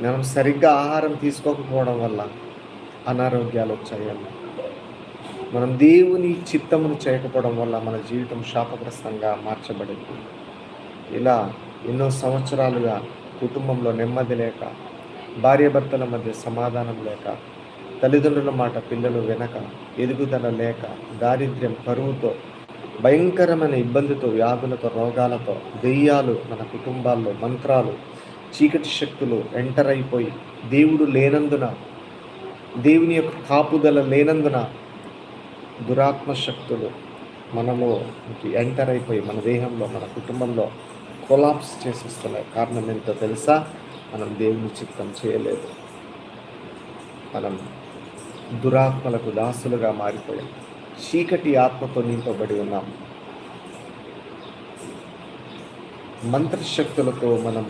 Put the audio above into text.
మనం సరిగ్గా ఆహారం తీసుకోకపోవడం వల్ల అనారోగ్యాలు వచ్చాయండి. మనం దేవుని చిత్తమును చేయకపోవడం వల్ల మన జీవితం శాపగ్రస్తంగా మార్చబడింది. ఇలా ఎన్నో సంవత్సరాలుగా కుటుంబంలో నెమ్మది లేక, భార్యాభర్తల మధ్య సమాధానం లేక, తల్లిదండ్రుల మాట పిల్లలు వినక, ఎదుగుదల లేక, దారిద్ర్యం, కరువుతో, భయంకరమైన ఇబ్బందితో, వ్యాధులతో, రోగాలతో, దెయ్యాలు మన కుటుంబాల్లో, మంత్రాలు, చీకటి శక్తులు ఎంటర్ అయిపోయి, దేవుడు లేనందున, దేవుని యొక్క కాపుదల లేనందున దురాత్మ శక్తులు మనలోకి ఎంటర్ అయిపోయి మన దేహంలో, మన కుటుంబంలో కొలాప్స్ చేసేస్తున్నాయి. కారణం ఏంటో తెలుసా? మనం దేవుని చిత్తం చేయలేదు. మనం దురాత్మలకు దాసులుగా మారిపోయాం. చీకటి ఆత్మతో నింపబడి ఉన్నాం. మంత్రశక్తులతో మనం